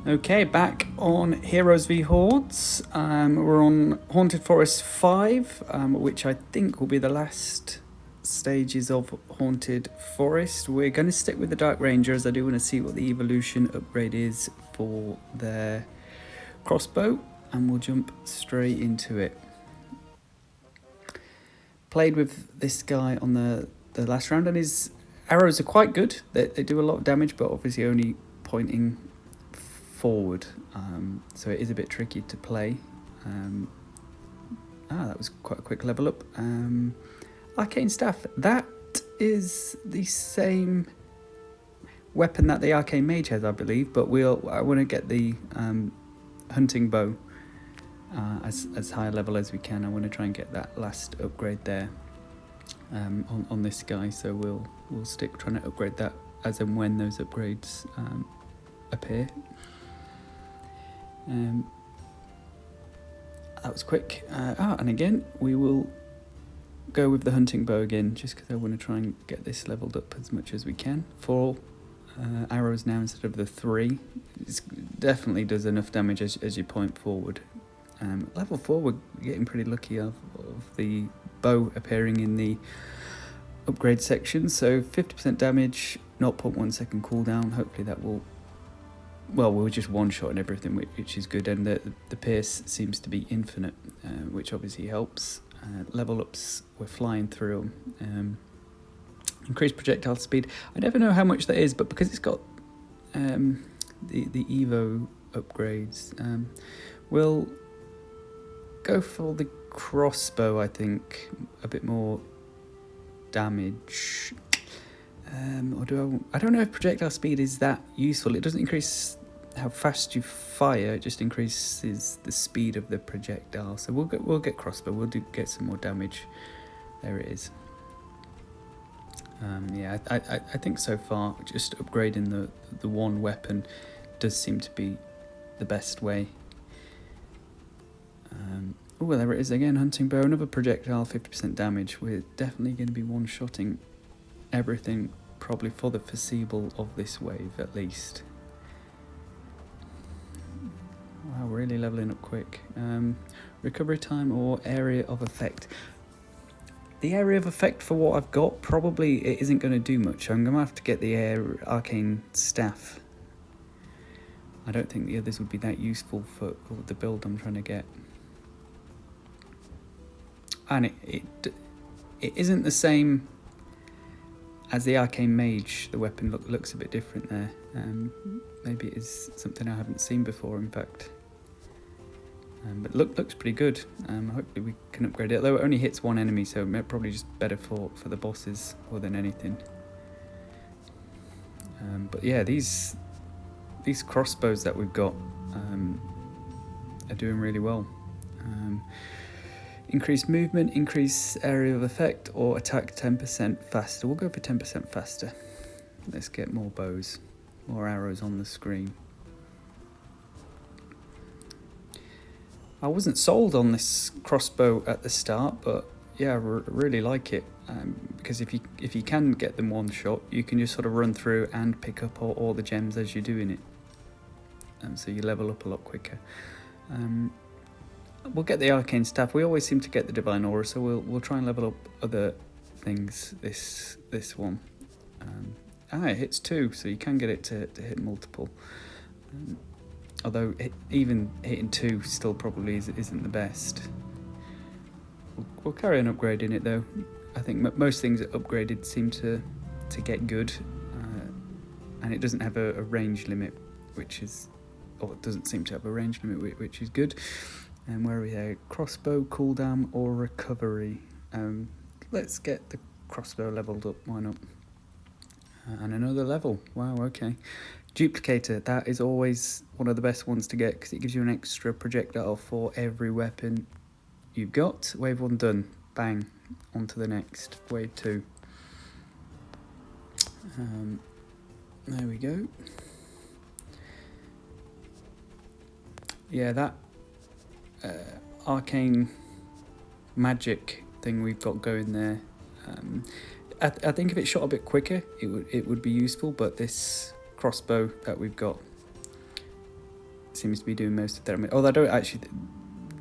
Okay, back on Heroes V Hordes. We're on Haunted Forest 5, which I think will be the last stages of Haunted Forest. We're going to stick with the Dark Ranger as I do want to see what the evolution upgrade is for their crossbow, and we'll jump straight into it. Played with this guy on the last round, and his arrows are quite good. They do a lot of damage, but obviously only pointing forward, so it is a bit tricky to play. That was quite a quick level up. Arcane Staff, that is the same weapon that the Arcane Mage has, I believe, but I want to get the hunting bow as high a level as we can. I want to try and get that last upgrade there on this guy, so we'll stick trying to upgrade that as and when those upgrades appear. That was quick. And again, we will go with the hunting bow again, just because I want to try and get this leveled up as much as we can. 4 arrows now instead of the 3. It definitely does enough damage as you point forward. Level 4, we're getting pretty lucky of the bow appearing in the upgrade section. So 50% damage, 0.1 second cooldown. Hopefully that will... Well, we're just one-shot and everything, which is good, and the pierce seems to be infinite, which obviously helps. Level ups, we're flying through them. Increased projectile speed. I never know how much that is, but because it's got the Evo upgrades, we'll go for the crossbow, I think. A bit more damage. Or I don't know if projectile speed is that useful. It doesn't increase how fast you fire, it just increases the speed of the projectile. So we'll get crossbow, we'll get some more damage. There it is. Yeah, I think so far just upgrading the one weapon does seem to be the best way. Oh, there it is again, hunting bow, another projectile, 50% damage. We're definitely going to be one-shotting everything probably for the foreseeable of this wave at least. Wow, really leveling up quick. Recovery time or area of effect. The area of effect for what I've got, probably it isn't going to do much. I'm going to have to get the arcane staff. I don't think the others would be that useful for the build I'm trying to get. And it isn't the same as the Arcane Mage. The weapon looks a bit different there. Maybe it is something I haven't seen before, in fact. But looks pretty good. Hopefully we can upgrade it, although it only hits one enemy, so probably just better for the bosses more than anything. But yeah, these crossbows that we've got are doing really well. Increase movement, increase area of effect, or attack 10% faster. We'll go for 10% faster. Let's get more bows, more arrows on the screen. I wasn't sold on this crossbow at the start, but yeah, I really like it. Because if you can get them one shot, you can just sort of run through and pick up all the gems as you're doing it. So you level up a lot quicker. We'll get the arcane staff. We always seem to get the divine aura, so we'll try and level up other things this one. It hits 2, so you can get it to hit multiple. Although even hitting 2 still probably isn't the best. We'll carry on upgrading it though. I think most things that upgraded seem to get good, and it doesn't have a range limit, or it doesn't seem to have a range limit, which is good. And where are we here? Crossbow, cooldown, or recovery? Let's get the crossbow leveled up, why not? And another level, wow, okay. Duplicator, that is always one of the best ones to get because it gives you an extra projectile for every weapon you've got. Wave 1 done, bang, on to the next. Wave 2. There we go. Yeah, that arcane magic thing we've got going there. I think if it shot a bit quicker, it would be useful. But this crossbow that we've got seems to be doing most of the damage. Although I don't actually,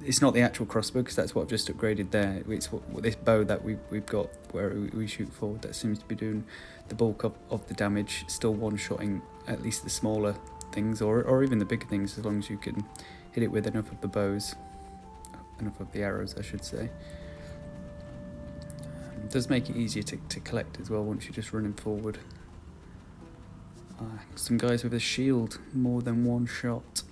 it's not the actual crossbow, because that's what I've just upgraded there. It's what this bow that we've got where we shoot forward that seems to be doing the bulk of the damage, still one-shotting at least the smaller things, or even the bigger things, as long as you can hit it with enough of the bows, enough of the arrows I should say. It does make it easier to collect as well once you're just running forward. Some guys with a shield, more than one shot.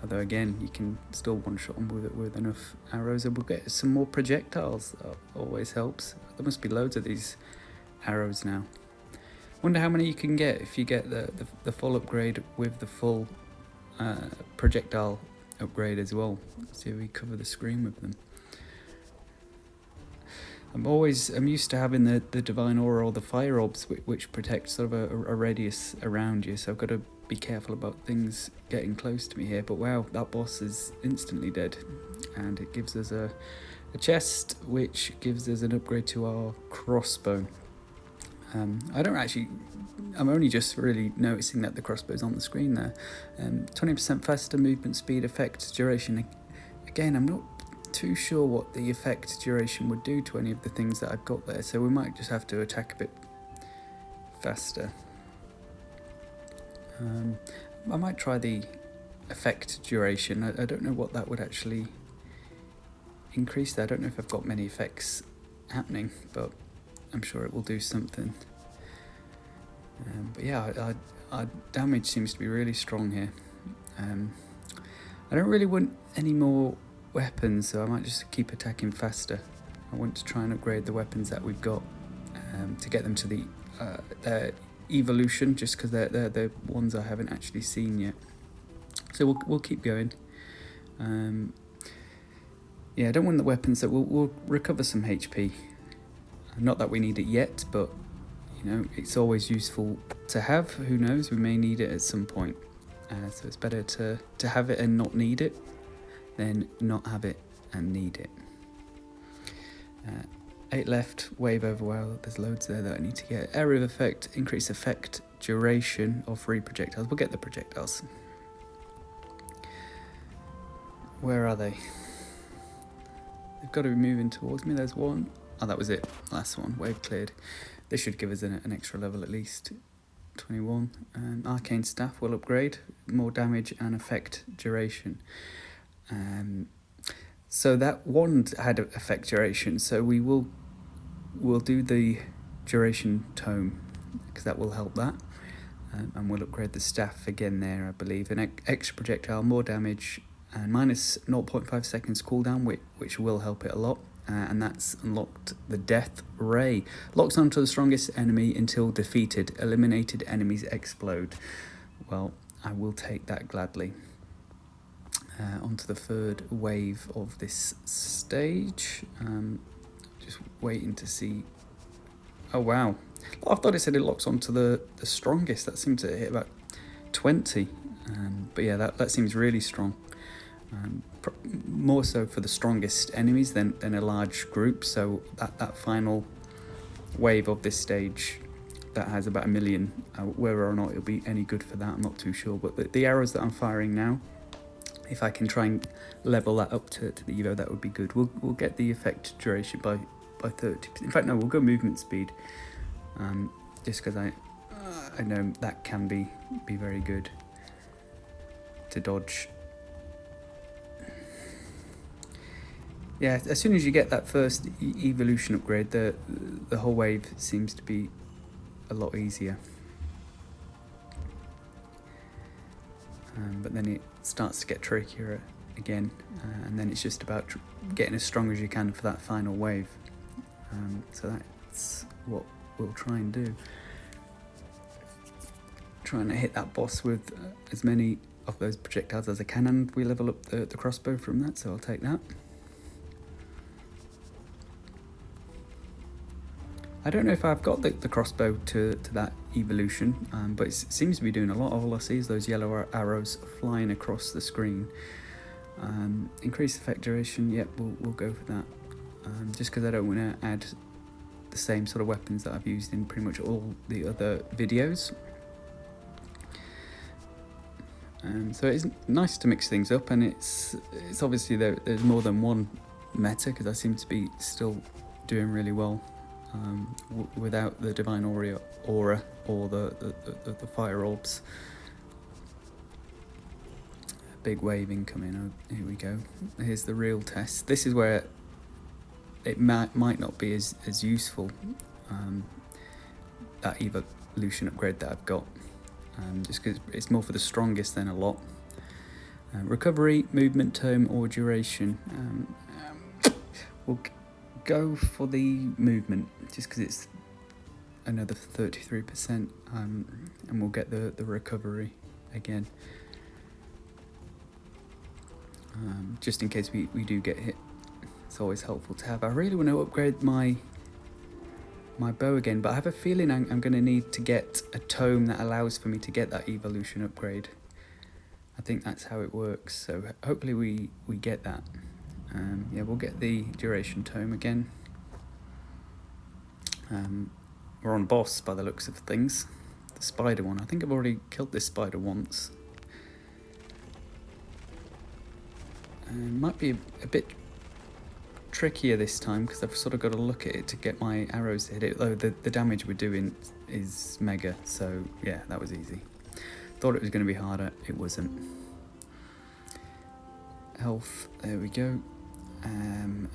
Although again, you can still one-shot them with enough arrows, and we'll get some more projectiles. That always helps. There must be loads of these arrows now. Wonder how many you can get if you get the full upgrade with the full projectile upgrade as well. See if we cover the screen with them. I'm used to having the divine aura or the fire orbs, which protect sort of a radius around you, so I've got to be careful about things getting close to me here. But wow, that boss is instantly dead, and it gives us a chest which gives us an upgrade to our crossbow. I'm only just really noticing that the crossbow's on the screen there. 20% faster movement speed, effect duration. Again, I'm not too sure what the effect duration would do to any of the things that I've got there, so we might just have to attack a bit faster. I might try the effect duration. I don't know what that would actually increase there. I don't know if I've got many effects happening, but I'm sure it will do something. But yeah, our damage seems to be really strong here. I don't really want any more weapons, so I might just keep attacking faster. I want to try and upgrade the weapons that we've got to get them to their evolution, just because they're the ones I haven't actually seen yet. So we'll keep going. Yeah, I don't want the weapons that we'll recover some HP. Not that we need it yet, but you know, it's always useful to have. Who knows, we may need it at some point. So it's better to have it and not need it than not have it and need it. 8 left, wave over. Wow, there's loads there that I need to get. Area of effect, increase effect duration of free projectiles. We'll get the projectiles. Where are they? They've got to be moving towards me. There's one. Oh, that was it. Last one. Wave cleared. This should give us an extra level at least. 21. Arcane staff will upgrade. More damage and effect duration. So that wand had effect duration, so we'll do the duration tome, because that will help that. And we'll upgrade the staff again there, I believe. An extra projectile, more damage, and minus 0.5 seconds cooldown, which will help it a lot. And that's unlocked the Death Ray. Locks onto the strongest enemy until defeated. Eliminated enemies explode. Well, I will take that gladly. Onto the third wave of this stage. Just waiting to see. Oh wow, I thought it said it locks onto the strongest. That seemed to hit about 20. But yeah, that seems really strong. More so for the strongest enemies than a large group. So that final wave of this stage that has about 1 million, whether or not it'll be any good for that, I'm not too sure. But the arrows that I'm firing now, if I can try and level that up to the Evo, that would be good. We'll get the effect duration by 30%. In fact, no, we'll go movement speed, just because I know that can be very good to dodge. Yeah, as soon as you get that first evolution upgrade, the whole wave seems to be a lot easier. But then it starts to get trickier again, and then it's just about getting as strong as you can for that final wave. So that's what we'll try and do. Trying to hit that boss with as many of those projectiles as I can, and we level up the crossbow from that, so I'll take that. I don't know if I've got the crossbow to that evolution, but it seems to be doing a lot. All I see is those yellow arrows flying across the screen. Increase effect duration, yep, we'll go for that. Just because I don't want to add the same sort of weapons that I've used in pretty much all the other videos. So it's nice to mix things up, and it's obviously there's more than one meta, because I seem to be still doing really well without the Divine Aura or the Fire Orbs. Big wave incoming. Oh, here we go. Here's the real test. This is where it might not be as useful, that evolution upgrade that I've got, just because it's more for the strongest than a lot. Recovery, movement, tome, or duration. We'll go for the movement, just because it's another 33%, and we'll get the recovery again, just in case we do get hit. It's always helpful to have. I really want to upgrade my bow again, but I have a feeling I'm going to need to get a tome that allows for me to get that evolution upgrade. I think that's how it works, so hopefully we get that. Yeah, we'll get the duration tome again. We're on boss by the looks of things. The spider one. I think I've already killed this spider once. Might be a bit trickier this time, because I've sort of got to look at it to get my arrows to hit it, though the damage we're doing is mega, so yeah, that was easy. Thought it was going to be harder, it wasn't. Health, there we go. And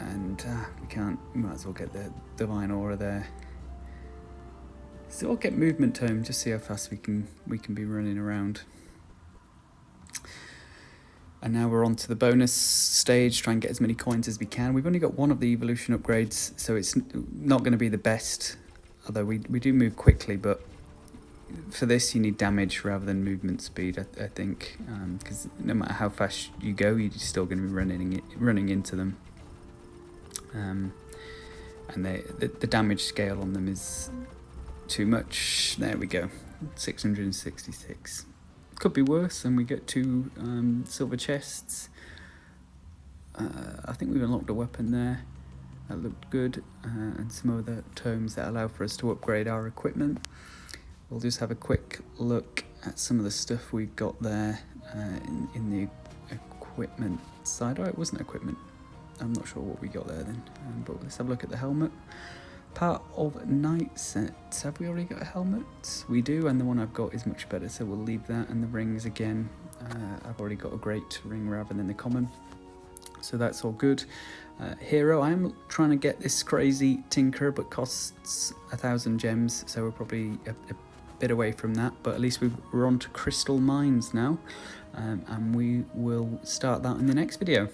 we might as well get the Divine Aura there. So I'll get movement tome, just see how fast we can be running around. And now we're on to the bonus stage, try and get as many coins as we can. We've only got one of the evolution upgrades, so it's not going to be the best, although we do move quickly, but for this you need damage rather than movement speed, I think, because no matter how fast you go, you're still going to be running into them. And the damage scale on them is too much. There we go, 666. Could be worse, and we get 2 silver chests. I think we've unlocked a weapon there. That looked good, and some other tomes that allow for us to upgrade our equipment. We'll just have a quick look at some of the stuff we've got there in the equipment side. Oh, it wasn't equipment. I'm not sure what we got there then, but let's have a look at the helmet. Part of night set. Have we already got a helmet? We do, and the one I've got is much better, so we'll leave that. And the rings again, I've already got a great ring rather than the common, so that's all good. Hero, I'm trying to get this crazy tinker, but costs 1,000 gems, so we're probably a bit away from that, but at least we're on to crystal mines now, and we will start that in the next video.